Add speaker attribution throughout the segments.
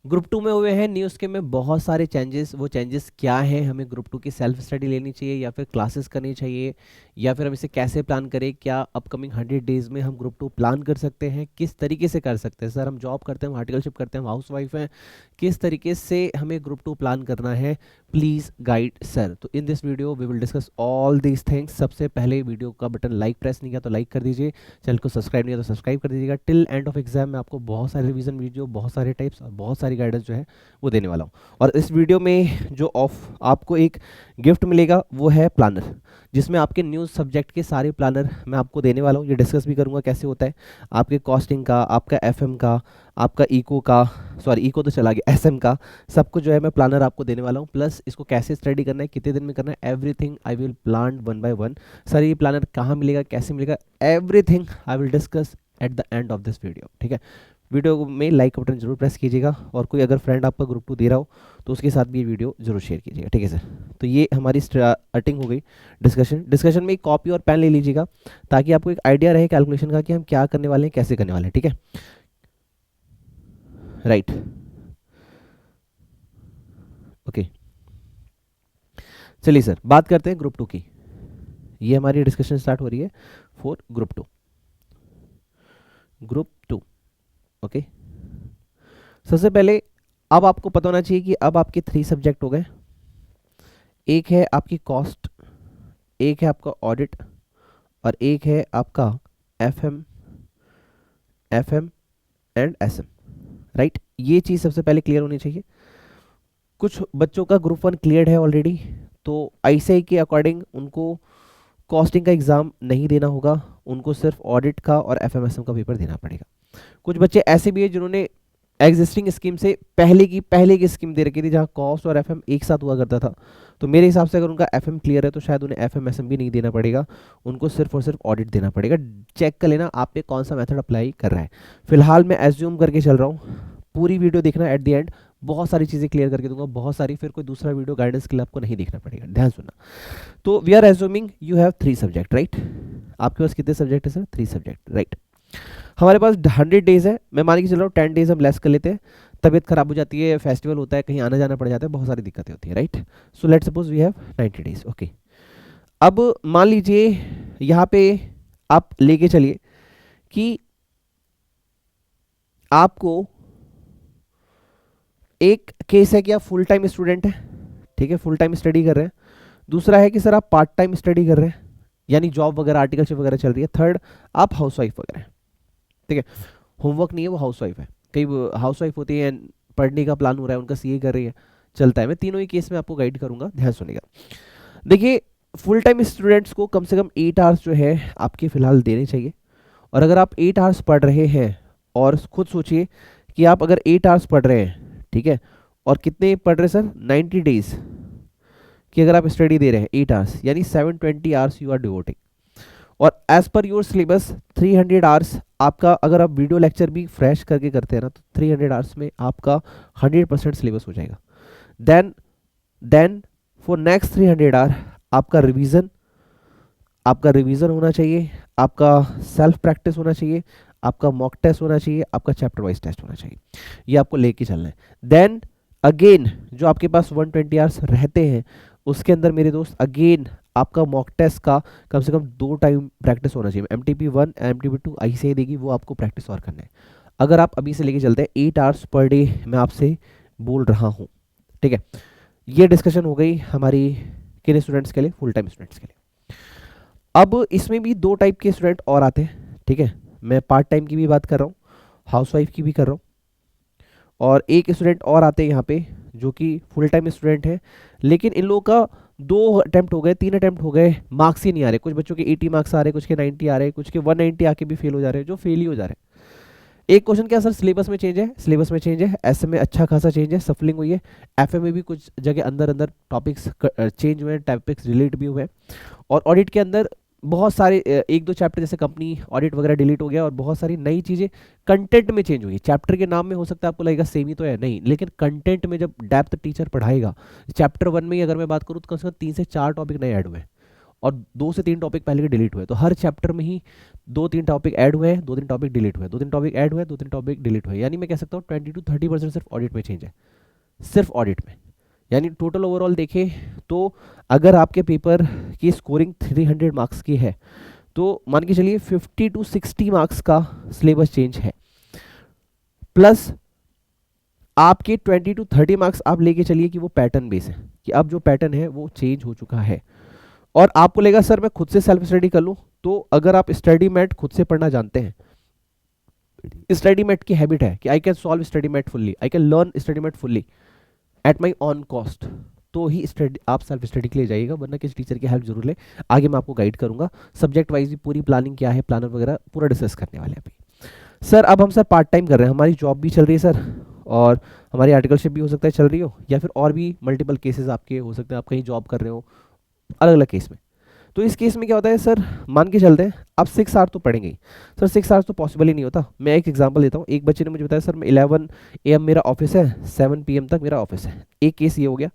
Speaker 1: Group to में हुए हैं न्यूज़ के में बहुत सारे चेंजेस। वो चेंजेस क्या हैं, हमें ग्रुप टू की सेल्फ स्टडी लेनी चाहिए या फिर क्लासेस करनी चाहिए, या फिर हम इसे कैसे प्लान करें, क्या अपकमिंग 100 डेज में हम ग्रुप टू प्लान कर सकते हैं, किस तरीके से कर सकते हैं। सर हम जॉब करते हैं, हम आर्टिकलशिप करते हैं, हम हाउस वाइफ हैं, किस तरीके से हमें ग्रुप टू प्लान करना है, प्लीज़ गाइड सर। तो in this video we will discuss all these things. सबसे पहले वीडियो का बटन लाइक प्रेस नहीं किया तो लाइक कर दीजिए, चैनल को सब्सक्राइब नहीं किया तो सब्सक्राइब कर दीजिएगा। टिल एंड ऑफ एग्जाम में आपको बहुत सारे रिवीजन वीडियो, बहुत सारे टाइप्स और बहुत सारी गाइडेंस जो है वो देने वाला हूँ। और इस वीडियो में जो ऑफ आपको एक गिफ्ट मिलेगा वो है प्लानर, जिसमें आपके न्यूज़ सब्जेक्ट के सारे प्लानर मैं आपको देने वाला हूँ। ये डिस्कस भी करूँगा कैसे होता है, आपके कॉस्टिंग का, आपका एफएम का, आपका इको का, सॉरी इको तो चला गया, एसएम का, सब कुछ जो है मैं प्लानर आपको देने वाला हूँ। प्लस इसको कैसे स्टडी करना है, कितने दिन में करना है, everything I will plan one by one. Sir ये प्लानर कहाँ मिलेगा, कैसे मिलेगा, everything I will discuss at the end of this video. ठीक है, वीडियो में लाइक बटन जरूर प्रेस कीजिएगा, और कोई अगर फ्रेंड आपका ग्रुप टू दे रहा हो तो उसके साथ भी ये वीडियो जरूर शेयर कीजिएगा। ठीक है सर, तो ये हमारी स्टार्टिंग हो गई डिस्कशन में एक कॉपी और पेन ले लीजिएगा, ताकि आपको एक आइडिया रहे कैलकुलेशन का कि हम क्या करने वाले हैं, कैसे करने वाले हैं। ठीक है, राइट, ओके। चलिए सर बात करते हैं ग्रुप टू की। ये हमारी डिस्कशन स्टार्ट हो रही है for group two. Group two, okay. सबसे पहले अब आपको पता होना चाहिए कि अब आपके 3 सब्जेक्ट हो गए। एक है आपकी कॉस्ट, एक है आपका ऑडिट, और एक है आपका FM FM and SM. Right, ये चीज़ सबसे पहले क्लियर होनी चाहिए। कुछ बच्चों का ग्रुप 1 क्लियर है ऑलरेडी, तो आईसीआई के अकॉर्डिंग उनको कॉस्टिंग का एग्ज़ाम नहीं देना होगा, उनको सिर्फ ऑडिट का और एफएमएसएम का पेपर देना पड़ेगा। कुछ बच्चे ऐसे भी हैं जिन्होंने एग्जिस्टिंग स्कीम से पहले की स्कीम दे रखी थी, जहां कॉस्ट और एफएम एक साथ हुआ करता था। तो मेरे हिसाब से अगर उनका एफएम क्लियर है तो शायद उन्हें एफएमएसएम भी नहीं देना पड़ेगा, उनको सिर्फ और सिर्फ ऑडिट देना पड़ेगा। चेक कर लेना आप पे कौन सा मेथड अप्लाई कर रहा है। फिलहाल मैं एज्यूम करके चल रहा हूँ, पूरी वीडियो देखना, एट द एंड बहुत सारी चीज़ें क्लियर करके दूंगा, बहुत सारी, फिर कोई दूसरा वीडियो गाइडेंस के लिए आपको नहीं देखना पड़ेगा, ध्यान सुनना। तो we are assuming you have 3 subject, right. आपके पास कितने सब्जेक्ट है सर? 3 subject, right. हमारे पास 100 डेज है, मैं मान के चल रहा हूँ 10 डेज हम लेस कर लेते हैं। तबीयत खराब हो जाती है, फेस्टिवल होता है, कहीं आना जाना पड़ जाता है, बहुत सारी दिक्कतें होती है, right. So let's suppose we have 90 days, okay. अब मान लीजिए यहाँ पे आप लेके चलिए कि आपको एक केस है कि आप फुल टाइम स्टूडेंट हैं, ठीक है, फुल टाइम स्टडी कर रहे हैं। दूसरा है कि सर आप पार्ट टाइम स्टडी कर रहे हैं, यानी जॉब वगैरह आर्टिकलशिप वगैरह चल रही है। थर्ड, आप हाउस वाइफ वगैरह हैं, ठीक है, होमवर्क नहीं है, वो हाउस वाइफ है। कई हाउस वाइफ होती है, पढ़ने का प्लान हो रहा है उनका, सीए कर रही है, चलता है। मैं तीनों ही केस में आपको गाइड करूंगा, ध्यान सुनिएगा। देखिए, फुल टाइम स्टूडेंट्स को कम से कम 8 आवर्स जो है आपके फिलहाल देने चाहिए। और अगर आप 8 आवर्स पढ़ रहे हैं, और खुद सोचिए कि आप अगर 8 आवर्स पढ़ रहे हैं, ठीक है, और कितने पढ़ रहे हैं सर? 90 डेज की अगर आप स्टडी दे रहे हैं 8 आवर्स, यानी 720 आवर्स यू आर डिवोटिंग। और as per your syllabus 300 hours आपका, अगर आप वीडियो लेक्चर भी फ्रेश करके करते हैं ना, तो 300 आवर्स में आपका 100% सिलेबस हो जाएगा। देन फॉर नेक्स्ट 300 आवर आपका रिवीजन होना चाहिए, आपका सेल्फ प्रैक्टिस होना चाहिए, आपका मॉक टेस्ट होना चाहिए, आपका चैप्टर वाइज टेस्ट होना चाहिए। ये आपको लेके चलना है। देन अगेन जो आपके पास 120 आवर्स रहते हैं, उसके अंदर मेरे दोस्त अगेन आपका मॉक टेस्ट का कम से कम 2 टाइम प्रैक्टिस होना चाहिए। MTP1 MTP2 आईसीआई देगी, वो आपको प्रैक्टिस और करना है। अगर आप अभी से लेके चलते हैं 8 आवर्स पर डे, मैं आपसे बोल रहा हूँ, ठीक है। ये डिस्कशन हो गई हमारी किन स्टूडेंट्स के लिए? फुल टाइम स्टूडेंट्स के लिए। अब इसमें भी 2 टाइप के स्टूडेंट और आते हैं, ठीक है। मैं पार्ट टाइम की भी बात कर रहा हूँ, हाउस वाइफ की भी कर रहा हूँ, और एक स्टूडेंट और आते हैं यहाँ पे जो कि फुल टाइम स्टूडेंट है, लेकिन इन लोगों का 2 अटेम्प्ट हो गए, 3 अटेम्प्ट हो गए, मार्क्स ही नहीं आ रहे। कुछ बच्चों के 80 मार्क्स आ रहे हैं, कुछ के 90 आ रहे हैं, कुछ के 190 आके भी फेल हो जा रहे हैं, जो फेल ही हो जा रहे हैं। एक क्वेश्चन क्या सर? सिलेबस में चेंज है, सिलेबस में चेंज है, एसएम में अच्छा खासा चेंज है, सफलिंग हुई है, एफएम में भी कुछ जगह अंदर अंदर टॉपिक्स चेंज हुए हैं, टॉपिक्स डिलीट भी हुए हैं, और ऑडिट के अंदर बहुत सारे 1-2 चैप्टर जैसे कंपनी ऑडिट वगैरह डिलीट हो गया, और बहुत सारी नई चीज़ें कंटेंट में चेंज हुई। चैप्टर के नाम में हो सकता है आपको लगेगा सेम ही तो है, नहीं, लेकिन कंटेंट में जब डेप्थ टीचर पढ़ाएगा, चैप्टर 1 में ही अगर मैं बात करूँ तो कम से कम 3 से 4 टॉपिक नए ऐड हुए हैं, और 2 से 3 टॉपिक पहले के डिलीट हुए, तो हर चैप्टर में ही 2-3 टॉपिक ऐड हुए हैं, 2-3 टॉपिक डिलीट हुए, 2-3 टॉपिक ऐड हुए, 2-3 टॉपिक डिलीट हुए, यानी मैं कह सकता हूँ 20-30% सिर्फ ऑडिट में चेंज है, सिर्फ ऑडिट में। यानी टोटल ओवरऑल देखें तो अगर आपके पेपर की स्कोरिंग 300 मार्क्स की है तो मान के चलिए 50-60 मार्क्स का सिलेबस चेंज है, प्लस आपके 20-30 मार्क्स आप लेके चलिए कि वो पैटर्न बेस है, कि अब जो पैटर्न है वो चेंज हो चुका है। और आपको लगेगा सर मैं खुद से सेल्फ स्टडी कर लूँ, तो अगर आप स्टडी मैट खुद से पढ़ना जानते हैं, स्टडी मैट की हैबिट है कि I can solve study mat fully, I can learn study mat fully at my own cost, तो ही स्टडी आप सेल्फ स्टडी के लिए जाइएगा, वरना किसी टीचर की हेल्प जरूर ले। आगे मैं आपको गाइड करूंगा, सब्जेक्ट वाइज भी पूरी प्लानिंग क्या है, प्लानर वगैरह पूरा डिस्कस करने वाले हैं अभी। सर अब हम सर पार्ट टाइम कर रहे हैं, हमारी जॉब भी चल रही है सर, और हमारी आर्टिकलशिप भी हो सकता है चल रही हो, या फिर और भी मल्टीपल केसेस आपके हो सकते हैं, आप कहीं जॉब कर रहे हो अलग अलग केस में। तो इस केस में क्या होता है सर, मान के चलते हैं आप 6 आवर्स तो पढ़ेंगे ही सर, 6 आवर्स तो पॉसिबल ही नहीं होता। मैं एक एग्जांपल देता हूँ, एक बच्चे ने मुझे बताया सर मैं 11 AM मेरा ऑफिस है, 7 PM तक मेरा ऑफिस है। एक केस ये हो गया,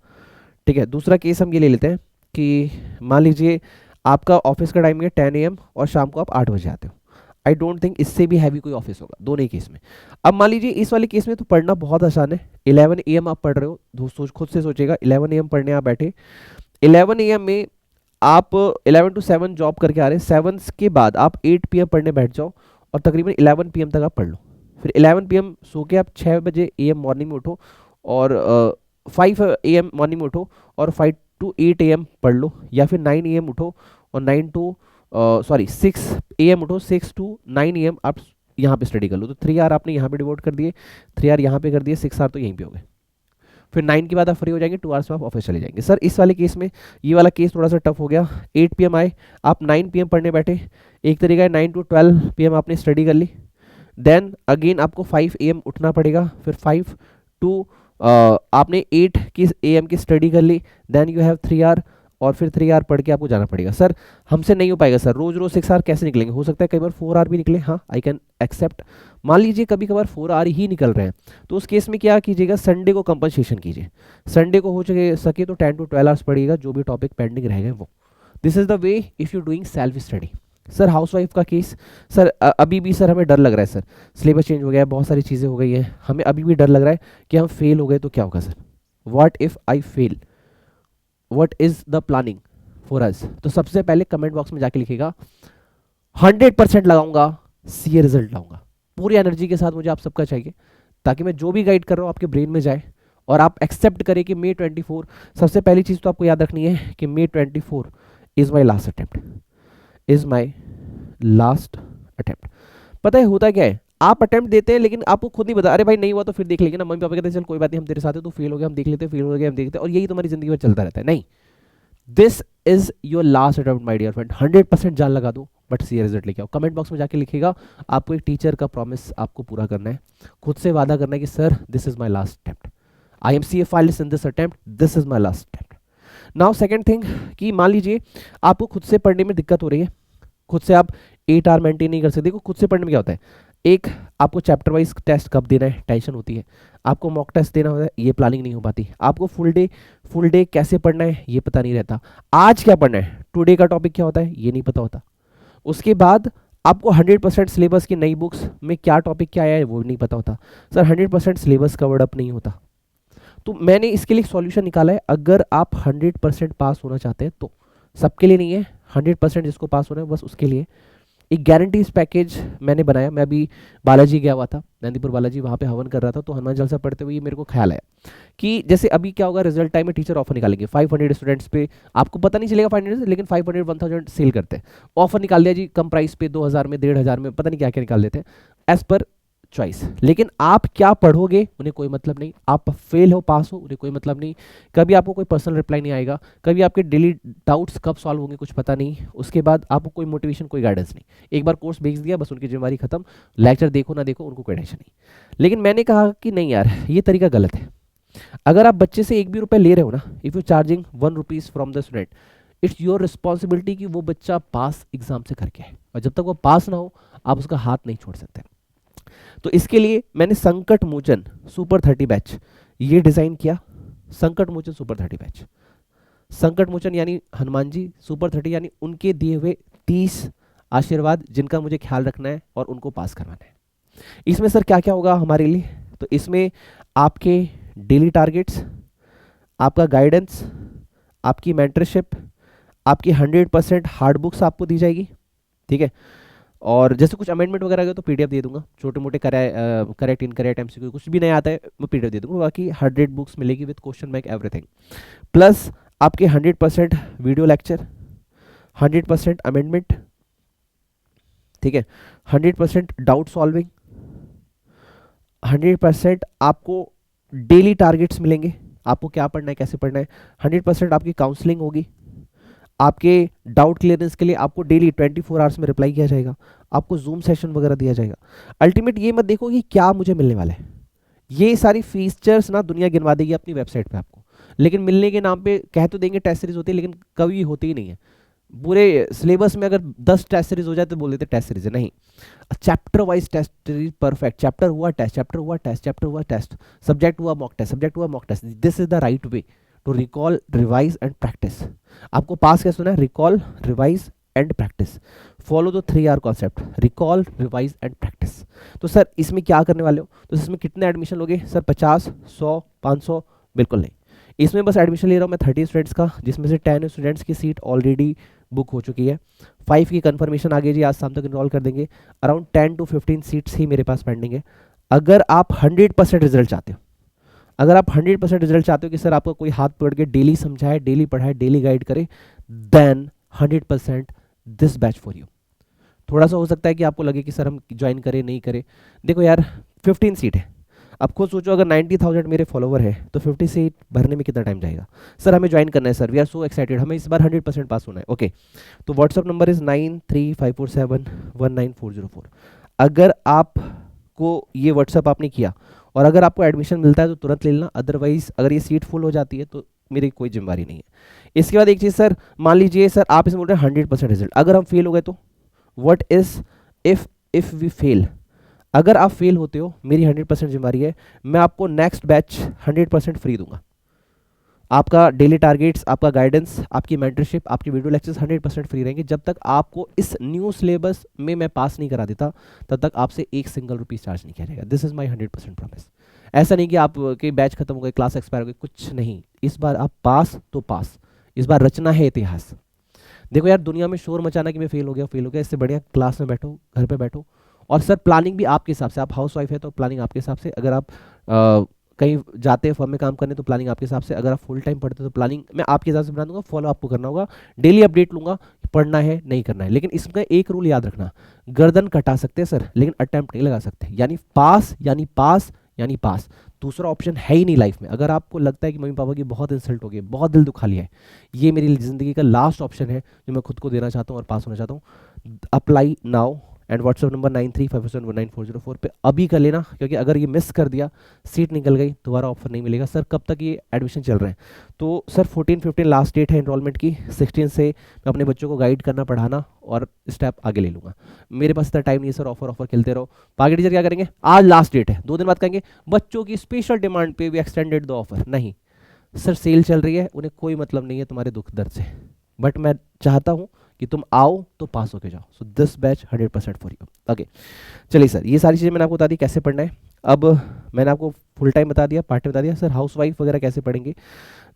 Speaker 1: ठीक है। दूसरा केस हम ये ले लेते हैं कि मान लीजिए आपका ऑफिस का टाइम है 10 AM और शाम को आप 8 बजे आते हो। आई डोंट थिंक इससे भी हैवी कोई ऑफिस होगा दोनों ही केस में। अब मान लीजिए इस वाले केस में तो पढ़ना बहुत आसान है, 11 AM आप पढ़ रहे हो, दोस्तों खुद से सोचेगा 11 AM पढ़ने आप बैठे, 11 AM में आप 11 to 7 जॉब करके आ रहे हैं, 7 के बाद आप 8 PM पढ़ने बैठ जाओ और तकरीबन 11 PM तक आप पढ़ लो, फिर 11 PM सो के आप 6 बजे AM मॉर्निंग में उठो और 5 AM मॉर्निंग में उठो और 5 to 8 AM पढ़ लो, या फिर 9 AM उठो और 6 AM उठो, 6 to 9 AM आप यहाँ पे स्टडी कर लो। तो 3 आवर आपने यहाँ पे डिवोट कर दिए, 3 आवर यहाँ पे कर दिए, 6 आवर तो यहीं पे हो गए। फिर 9 के बाद आप फ्री हो जाएंगे, 2 आवर्स में आप ऑफिस चले जाएंगे। सर इस वाले केस में ये वाला केस थोड़ा सा टफ हो गया, 8 PM आए, आप 9 PM पढ़ने बैठे, एक तरीका है 9 to 12 PM आपने स्टडी कर ली, देन अगेन आपको 5 AM उठना पड़ेगा, फिर 5 to आपने 8 की AM की स्टडी कर ली, देन यू हैव 3 आवर और फिर 3 आवर पढ़ के आपको जाना पड़ेगा। सर हमसे नहीं हो पाएगा सर, रोज रोज 6 आवर कैसे निकलेंगे, हो सकता है कई बार 4 आवर भी निकले, हाँ आई कैन एक्सेप्ट। मान लीजिए कभी कभार 4 आवर ही निकल रहे हैं, तो उस केस में क्या कीजिएगा, संडे को कंपनसेशन कीजिए, संडे को हो सके तो 10 to 12 आवर्स पढ़िएगा, जो भी टॉपिक पेंडिंग रहेगा वो। This is the way if you doing self study. Sir housewife का केस, सर अभी भी सर हमें डर लग रहा है सर, सिलेबस चेंज हो गया है, बहुत सारी चीज़ें हो गई हैं, हमें अभी भी डर लग रहा है कि हम फेल हो गए तो क्या होगा sir, what if I fail, what is the planning for us. तो सबसे पहले कमेंट बॉक्स में जाके लिखिएगा 100% लगाऊंगा, सीए रिजल्ट लाऊंगा, पूरी एनर्जी के साथ मुझे आप सबका चाहिए, ताकि मैं जो भी गाइड कर रहा हूँ आपके ब्रेन में जाए और आप एक्सेप्ट करें कि May 24, सबसे पहली चीज़ तो आपको याद रखनी है कि May 24 is my last attempt, is my last attempt. पता है होता क्या है, आप अटेम्प्ट देते हैं लेकिन आपको खुद नहीं बता, अरे भाई नहीं हुआ तो फिर देख लेंगे ना, मम्मी पापा कहते हैं चल कोई बात नहीं हम तेरे साथ हैं, तो फेल हो गया हम देख लेते हैं, फेल हो गया हम देखते हैं, और यही तुम्हारी जिंदगी में चलता रहता है। नहीं, this is your last attempt my dear friend, 100% जान लगा दो, बट सी रिजल्ट लेके आओ। कमेंट बॉक्स में जाके लिखिएगा, आपको एक टीचर का प्रॉमिस आपको पूरा करना है, खुद से वादा करना है कि sir this is my last attempt, I am C A finalist in this attempt, this is my last attempt. Now second thing कि मान लीजिए आपको खुद से पढ़ने में दिक्कत हो रही है, खुद से आप 8 आवर मेंटेन नहीं कर सकते। खुद से पढ़ने में क्या होता है, एक आपको चैप्टर वाइज टेस्ट कब देना है टेंशन होती है, आपको मॉक टेस्ट देना होता है ये प्लानिंग नहीं हो पाती, आपको फुल डे कैसे पढ़ना है ये पता नहीं रहता, आज क्या पढ़ना है टुडे का टॉपिक क्या होता है ये नहीं पता होता, उसके बाद आपको 100% सिलेबस की नई बुक्स में क्या टॉपिक क्या आया है वो नहीं पता होता। सर 100% सिलेबस कवर्ड अप नहीं होता, तो मैंने इसके लिए एक सॉल्यूशन निकाला है। अगर आप 100% पास होना चाहते हैं तो, सबके लिए नहीं है, 100% जिसको पास होना है बस उसके लिए एक गारंटीज पैकेज मैंने बनाया। मैं अभी बालाजी गया हुआ था, नंदीपुर बालाजी, वहाँ पे हवन कर रहा था, तो हनुमान चालीसा पढ़ते हुए मेरे को ख्याल आया कि जैसे अभी क्या होगा, रिजल्ट टाइम में टीचर ऑफर निकालेंगे 500 स्टूडेंट्स पे, आपको पता नहीं चलेगा 500 लेकिन 500 1000 सेल करते हैं, ऑफर निकाल दिया जी कम प्राइस पे 2000 में 1500 में, पता नहीं क्या क्या निकाल देते हैं एज पर चॉइस। लेकिन आप क्या पढ़ोगे उन्हें कोई मतलब नहीं, आप फेल हो पास हो उन्हें कोई मतलब नहीं, कभी आपको कोई पर्सनल रिप्लाई नहीं आएगा, कभी आपके डेली डाउट्स कब सॉल्व होंगे कुछ पता नहीं, उसके बाद आपको कोई मोटिवेशन कोई गाइडेंस नहीं, एक बार कोर्स भेज दिया बस उनकी जिम्मेवारी खत्म, लेक्चर देखो ना देखो उनको कोई टेंशन नहीं। लेकिन मैंने कहा कि नहीं यार ये तरीका गलत है, अगर आप बच्चे से 1 भी रुपये ले रहे हो ना, if you charging 1 rupees from the student, it's your responsibility कि वो बच्चा पास एग्जाम से करके आए, और जब तक वो पास ना हो आप उसका हाथ नहीं छोड़ सकते। तो इसके लिए मैंने संकट मोचन सुपर 30 बैच ये डिज़ाइन किया, संकट मोचन सुपर 30 बैच। संकट मोचन यानी हनुमान जी, सुपर 30 यानी उनके दिए हुए 30 आशीर्वाद जिनका मुझे ख्याल रखना है और उनको पास करवाना है। इसमें सर क्या क्या होगा हमारे लिए, तो इसमें आपके डेली टारगेट्स, आपका गाइडेंस, आपकी मेंटरशिप, आपकी 100% हार्ड बुक्स आपको दी जाएगी, ठीक है। और जैसे कुछ अमेंडमेंट वगैरह गया तो पीडीएफ दे दूंगा, छोटे मोटे करेक्ट इनकरेक्ट एमसीक्यू कुछ भी नहीं आता है मैं पीडीएफ दे दूंगा। बाकी 100 बुक्स मिलेगी with question bank everything, plus आपके 100% वीडियो लेक्चर, 100% अमेंडमेंट, ठीक है, 100% डाउट सॉल्विंग, 100% आपको डेली टारगेट्स मिलेंगे, आपको क्या पढ़ना है कैसे पढ़ना है, 100% आपकी काउंसलिंग होगी, आपके डाउट क्लियरेंस के लिए आपको डेली 24 आवर्स में रिप्लाई किया जाएगा, आपको जूम सेशन वगैरह दिया जाएगा। अल्टीमेट ये मत देखो कि क्या मुझे मिलने वाला है, ये सारी फीचर्स ना दुनिया गिनवा देगी अपनी वेबसाइट पे आपको, लेकिन मिलने के नाम पे कह तो देंगे टेस्ट सीरीज होती है, लेकिन कभी होती ही नहीं है। पूरे सिलेबस में अगर 10 टेस्ट सीरीज हो जाए तो बोल देते टेस्ट सीरीज है, नहीं, chapter wise test series perfect, chapter हुआ टेस्ट, चैप्टर हुआ टेस्ट, चैप्टर हुआ टेस्ट, सब्जेक्ट हुआ मॉक टेस्ट, सब्जेक्ट हुआ mock test, this is the right way to recall, revise and practice. आपको पास क्या सुना है, recall, revise and practice, follow the 3R concept, recall, revise and practice. तो sir इसमें क्या करने वाले हो, तो इसमें कितने एडमिशन लोगे सर, 50, 100, 500? बिल्कुल नहीं, इसमें बस एडमिशन ले रहा हूँ मैं 30 स्टूडेंट्स का, जिसमें से 10 स्टूडेंट्स की सीट ऑलरेडी बुक हो चुकी है, 5 की कंफर्मेशन आ गई जी, आज शाम तक इनरोल कर देंगे, अराउंड 10 to 15 सीट्स ही मेरे पास पेंडिंग है। अगर आप 100% रिजल्ट चाहते हो, अगर आप 100% रिजल्ट चाहते हो कि सर आपको कोई हाथ पकड़ के डेली समझाए, डेली पढ़ाए, डेली गाइड करे, then 100% this batch for you. थोड़ा सा हो सकता है कि आपको लगे कि सर हम ज्वाइन करें नहीं करें, देखो यार 15 सीट है, अब खुद सोचो अगर 90,000 मेरे फॉलोवर है तो 50 सीट भरने में कितना टाइम जाएगा। सर हमें ज्वाइन करना है sir, we are so excited, हमें इस बार 100% पास होना है, ओके। तो व्हाट्सअप नंबर इज 9354719404। अगर आपको ये व्हाट्सअप आपने किया और अगर आपको एडमिशन मिलता है तो तुरंत ले लेना, अदरवाइज अगर ये सीट फुल हो जाती है तो मेरी कोई जिम्मेवारी नहीं है। इसके बाद एक चीज़ सर, मान लीजिए सर आप इसमें बोल रहे हैं 100% रिजल्ट, अगर हम फेल हो गए तो what is if we fail, अगर आप फेल होते हो मेरी 100% जिम्मेदारी है, मैं आपको नेक्स्ट बैच 100% फ्री दूंगा, आपका डेली टारगेट्स, आपका गाइडेंस, आपकी मेंटरशिप, आपकी वीडियो लेक्चर्स 100% फ्री रहेंगे। जब तक आपको इस न्यू सिलेबस में मैं पास नहीं करा देता तब तक आपसे एक सिंगल रुपीज चार्ज नहीं किया जाएगा, दिस इज माई 100% प्रॉमिस। ऐसा नहीं कि आपके बैच खत्म हो गए, क्लास एक्सपायर हो गई, कुछ नहीं, इस बार आप पास तो पास, इस बार रचना है इतिहास। देखो यार दुनिया में शोर मचाना कि मैं फेल हो गया, इससे बढ़िया क्लास में बैठो, घर पे बैठो, और सर प्लानिंग भी आपके हिसाब से, आप हाउस वाइफ है तो प्लानिंग आपके हिसाब से, अगर आप कहीं जाते हैं फर्म में काम करने तो प्लानिंग आपके हिसाब से, अगर आप फुल टाइम पढ़ते हो तो प्लानिंग मैं आपके हिसाब से बना दूंगा, फॉलो आपको करना होगा, डेली अपडेट लूंगा, पढ़ना है नहीं करना है। लेकिन इसका एक रूल याद रखना, गर्दन कटा सकते हैं सर लेकिन अटेम्प्ट नहीं लगा सकते, यानी पास यानी पास यानी पास, दूसरा ऑप्शन है ही नहीं लाइफ में। अगर आपको लगता है कि मम्मी पापा की बहुत इंसल्ट हो गई, बहुत दिल दुखा लिया है, ये मेरी ज़िंदगी का लास्ट ऑप्शन है जो मैं खुद को देना चाहता हूँ और पास होना चाहता हूँ, apply now and WhatsApp number 9357199404 पे अभी कर लेना, क्योंकि अगर ये मिस कर दिया, सीट निकल गई, दोबारा ऑफर नहीं मिलेगा। सर कब तक ये एडमिशन चल रहे हैं, तो सर 14-15 लास्ट डेट है एनरोलमेंट की, 16 से मैं अपने बच्चों को गाइड करना, पढ़ाना और स्टेप आगे ले लूँगा। मेरे पास इतना टाइम नहीं है सर, ऑफर खेलते रहो। आगे टीचर क्या करेंगे, आज लास्ट डेट है, 2 दिन बाद कहेंगे बच्चों की स्पेशल डिमांड पे भी एक्सटेंडेड द ऑफर, नहीं सर सेल चल रही है, उन्हें कोई मतलब नहीं है तुम्हारे दुख दर्द से, बट मैं चाहता हूँ कि तुम आओ तो पास होके जाओ। So this batch 100% for you, okay. चलिए सर ये सारी चीज़ें मैंने आपको बता दी कैसे पढ़ना है। अब मैंने आपको फुल टाइम बता दिया, पार्ट टाइम बता दिया, सर हाउस वाइफ वगैरह कैसे पढ़ेंगे।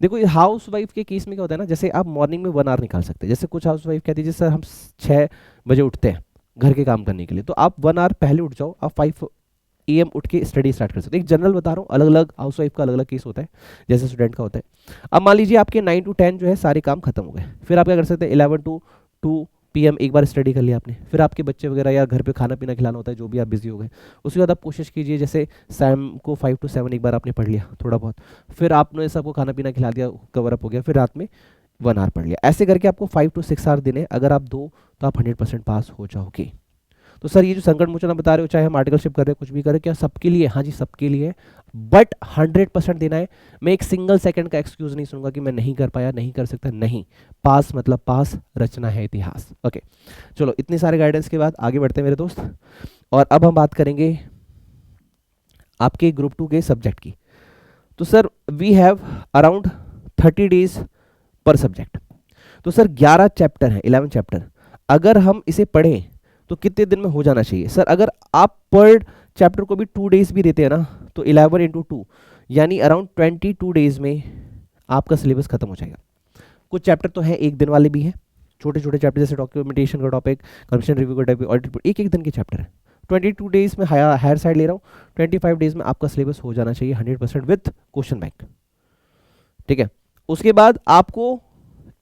Speaker 1: देखो ये हाउस वाइफ के केस में क्या होता है ना, जैसे आप मॉर्निंग में 1 आवर निकाल सकते हैं, जैसे कुछ हाउस वाइफ कहती है सर हम 6 बजे उठते हैं घर के काम करने के लिए, तो आप 1 आवर पहले उठ जाओ, आप 5 AM उठ के स्टडी स्टार्ट कर सकते हैं। एक जनरल बता रहा हूँ, अलग अलग हाउस वाइफ का अलग अलग केस होता है, जैसे स्टूडेंट का होता है। अब मान लीजिए आपके 9 to 10 जो है सारे काम खत्म हो गए, फिर आप क्या कर सकते हैं 11 to 2 PM एक बार स्टडी कर लिया आपने, फिर आपके बच्चे वगैरह या घर पे खाना पीना खिलाना होता है, जो भी आप बिजी हो गए, उसके बाद आप कोशिश कीजिए जैसे शाम को 5 to 7 एक बार आपने पढ़ लिया थोड़ा बहुत, फिर आपने सबको खाना पीना खिला दिया, कवर अप हो गया, फिर रात में 1 आवर पढ़ लिया, ऐसे करके आपको 5 to 6 आवर देने, अगर आप दो तो आप 100% पास हो जाओगे। तो सर ये जो संकट मोचन आप बता रहे हो, चाहे हम आर्टिकलशिप कर रहे हैं कुछ भी कर रहे हैं, क्या सबके लिए, हाँ जी सबके लिए, बट 100% देना है। मैं एक सिंगल सेकंड का एक्सक्यूज नहीं सुनूंगा कि मैं नहीं कर पाया, नहीं कर सकता, नहीं, पास मतलब पास, रचना है इतिहास, ओके। चलो इतने सारे गाइडेंस के बाद आगे बढ़ते हैं मेरे दोस्त, और अब हम बात करेंगे आपके ग्रुप 2 के सब्जेक्ट की। तो sir we have around 30 days पर सब्जेक्ट। तो सर 11 चैप्टर है, 11 चैप्टर, अगर हम इसे पढ़ें तो कितने दिन में हो जाना चाहिए? सर अगर आप पर चैप्टर को भी 2 डेज भी देते हैं ना, तो 11 इंटू 2 यानी अराउंड 22 डेज में आपका सिलेबस खत्म हो जाएगा। कुछ चैप्टर तो है एक दिन वाले भी हैं, छोटे छोटे चैप्टर जैसे डॉक्यूमेंटेशन का टॉपिक, कमीशन रिव्यू का टॉपिक, ऑडिट, एक एक दिन के चैप्टर है। 22 डेज में हायर साइड ले रहा हूँ, 25 डेज में आपका सिलेबस हो जाना चाहिए 100% विथ क्वेश्चन बैंक। ठीक है, उसके बाद आपको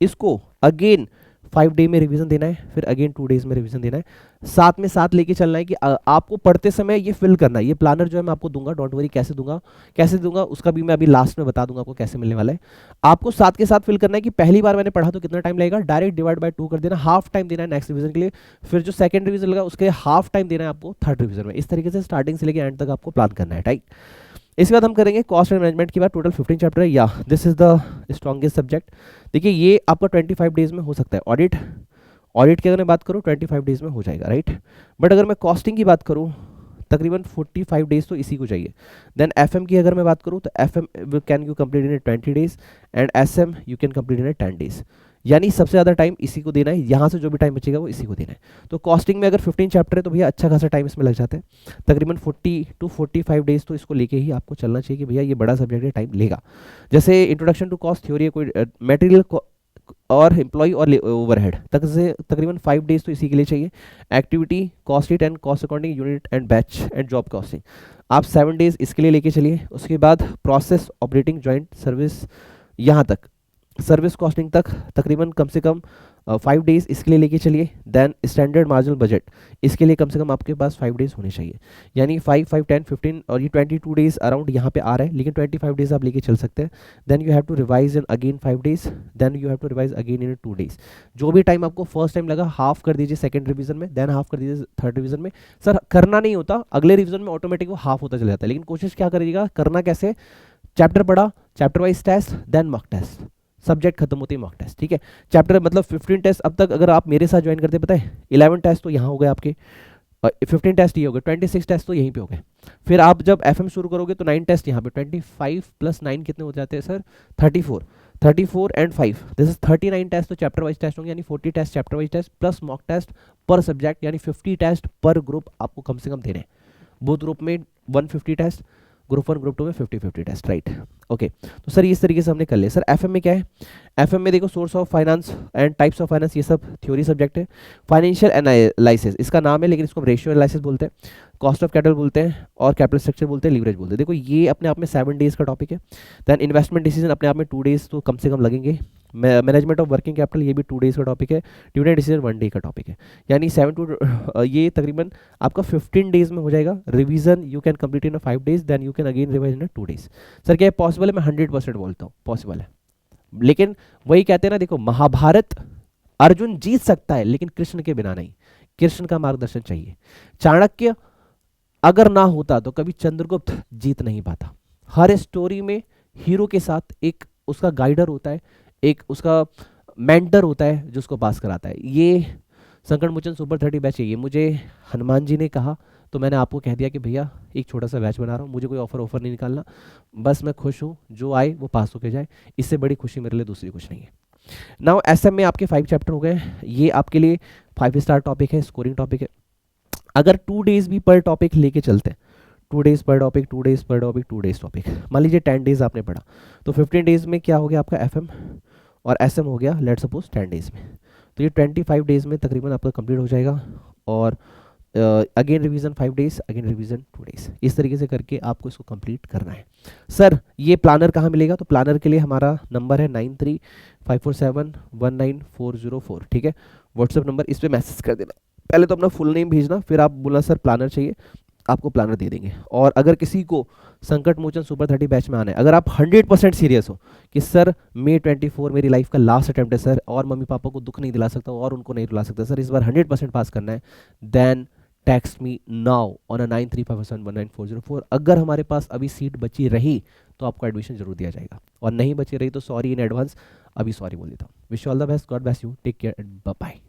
Speaker 1: इसको अगेन 5 डे में रिवीजन देना है, फिर अगेन 2 डेज में रिवीजन देना है, साथ में साथ लेके चलना है कि आपको पढ़ते समय ये फिल करना है। ये प्लानर जो है मैं आपको दूंगा, डोंट वरी, कैसे दूंगा उसका भी मैं अभी लास्ट में बता दूंगा आपको कैसे मिलने वाला है। आपको साथ के साथ फिल करना है कि पहली बार मैंने पढ़ा तो कितना टाइम लगेगा, डायरेक्ट डिवाइड बाय 2 कर देना, हाफ टाइम देना है नेक्स्ट रिवीजन के लिए, फिर जो सेकंड रिवीजन लगा उसके हाफ टाइम देना है आपको थर्ड रिवीजन में। इस तरीके से स्टार्टिंग से लेकर एंड तक आपको प्लान करना है, राइट। इसके बाद हम करेंगे कॉस्ट एंड मैनेजमेंट के बाद, टोटल 15 चैप्टर है, या this is the strongest subject. देखिए ये आपका 25 डेज में हो सकता है। ऑडिट की अगर मैं बात करूँ 25 डेज में हो जाएगा, राइट। बट अगर मैं कॉस्टिंग की बात करूँ तकरीबन 45 डेज तो इसी को चाहिए। देन एफएम की अगर मैं बात करूँ तो FM can you complete in 20 days and SM you can complete in 10 days, यानी सबसे ज़्यादा टाइम इसी को देना है, यहाँ से जो भी टाइम बचेगा वो इसी को देना है। तो कॉस्टिंग में अगर 15 चैप्टर है तो भैया अच्छा खासा टाइम इसमें लग जाता है, तकरीबन 40 टू 45 डेज तो इसको लेके ही आपको चलना चाहिए कि भैया ये बड़ा सब्जेक्ट है, टाइम लेगा। जैसे इंट्रोडक्शन टू कॉस्ट थ्योरी है, कोई मटेरियल और एम्प्लॉय और ओवरहेड तक से तकरीबन 5 डेज तो इसी के लिए चाहिए। Activity cost sheet and cost accounting unit and batch and job costing आप 7 डेज इसके लिए लेके चलिए। उसके बाद प्रोसेस ऑपरेटिंग जॉइंट सर्विस, यहाँ तक सर्विस कॉस्टिंग तक तकरीबन कम से कम 5 डेज इसके लिए लेके चलिए। देन स्टैंडर्ड मार्जिनल बजट, इसके लिए कम से कम आपके पास 5 डेज होने चाहिए, यानी 5, 5, 10, 15 और ये 22 डेज अराउंड यहाँ पे आ रहा है, लेकिन 25 डेज आप लेके चल सकते हैं। Then you have to revise in again 5 days, then you have to revise again in 2 days. जो भी टाइम आपको फर्स्ट टाइम लगा हाफ कर दीजिए सेकंड रिवीजन में, देन हाफ कर दीजिए थर्ड रिवीजन में। सर करना नहीं होता, अगले रिवीजन में ऑटोमेटिक वो हाफ होता चला जाता है, लेकिन कोशिश क्या करिएगा, करना कैसे, चैप्टर पढ़ा, chapter wise test, then mock test, subject खत्म होती है मॉक टेस्ट। ठीक है, चैप्टर मतलब 15 टेस्ट अब तक अगर आप मेरे साथ ज्वाइन करते पता है 11 टेस्ट तो यहाँ हो गए आपके, 15 टेस्ट ये हो गए, 26 टेस्ट तो यहीं पे हो गए। फिर आप जब एफएम शुरू करोगे तो 9 टेस्ट यहाँ पे, 25 प्लस 9 कितने हो जाते हैं sir, 34 and 5 this is 39 test तो चैप्टर वाइज टेस्ट होंगे, यानी 40 test chapter wise test plus mock test पर सब्जेक्ट, यानी 50 टेस्ट पर ग्रुप आपको कम से कम देने हैं। बोथ ग्रुप में 150 टेस्ट, ग्रुप 1 ग्रुप 2 में 50-50 टेस्ट, राइट। ओके, तो सर इस तरीके से हमने कर लिया। सर एफएम में क्या है, एफएम में देखो source of finance and types of finance, ये सब थ्योरी सब्जेक्ट है। फाइनेंशियल एनालिसिस इसका नाम है, लेकिन इसको हम रेशियो एनालिसिस बोलते हैं, कॉस्ट ऑफ कैपिटल बोलते हैं, और कैपिटल स्ट्रक्चर बोलते हैं, लीवरेज बोलते हैं। देखो ये अपने आप में 7 डेज का टॉपिक है। देन इन्वेस्टमेंट डिसीजन अपने आप में 2 डेज तो कम से कम लगेंगे। मैनेजमेंट ऑफ वर्किंग कैपिटल ये भी 2 डेज का टॉपिक है। डिविडेंड डिसीजन 1 डे का टॉपिक है, यानी 7 टू ये तकरीबन आपका 15 डेज में हो जाएगा। Revision you can complete in 5 days, then you can again revise in 2 days. Sir क्या पॉसिबल है, मैं 100% बोलता हूँ पॉसिबल है, लेकिन वही कहते हैं ना, देखो महाभारत अर्जुन जीत सकता है लेकिन कृष्ण के बिना नहीं, कृष्ण का मार्गदर्शन चाहिए। चाणक्य अगर ना होता तो कभी चंद्रगुप्त जीत नहीं पाता। हर स्टोरी में हीरो के साथ एक उसका गाइडर होता है, एक उसका मेंटर होता है जो उसको पास कराता है। ये संकट मोचन सुपर 30 बैच है, ये मुझे हनुमान जी ने कहा तो मैंने आपको कह दिया कि भैया एक छोटा सा बैच बना रहा हूँ, मुझे कोई ऑफर नहीं निकालना, बस मैं खुश हूँ, जो आए वो पास होके जाए, इससे बड़ी खुशी मेरे लिए दूसरी कुछ नहीं है। नाउ एसएम में आपके 5 चैप्टर हो गए, ये आपके लिए 5 स्टार टॉपिक है, स्कोरिंग टॉपिक है। अगर 2 डेज भी पर टॉपिक लेके चलते हैं, 2 डेज पर टॉपिक, 2 डेज पर टॉपिक, 2 डेज टॉपिक, मान लीजिए 10 डेज आपने पढ़ा तो 15 डेज में क्या हो गया आपका एफएम और एसएम हो गया लेट्स सपोज 10 डेज में, तो ये 25 डेज में तकरीबन आपका कंप्लीट हो जाएगा। और again revision 5 days, again revision 2 days, इस तरीके से करके आपको इसको कंप्लीट करना है। सर ये प्लानर कहाँ मिलेगा, तो प्लानर के लिए हमारा नंबर है 9354719404, ठीक है, व्हाट्सएप नंबर, इस पर मैसेज कर देना। पहले तो अपना फुल नेम भेजना, फिर आप बोलना सर प्लानर चाहिए, आपको प्लानर दे देंगे। और अगर किसी को संकट मोचन सुपर 30 बैच में आना है, अगर आप 100% सीरियस हो कि सर May 24 मेरी लाइफ का लास्ट अटेम्प्ट है सर, और मम्मी पापा को दुख नहीं दिला सकता और उनको नहीं रुला सकता सर, इस बार 100% पास करना है, then text me now on 9357199404। अगर हमारे पास अभी सीट बची रही तो आपको एडमिशन जरूर दिया जाएगा, और नहीं बची रही तो सॉरी इन एडवांस, अभी सॉरी बोल देता हूँ। Wish all the best, god bless you, take care and bye bye.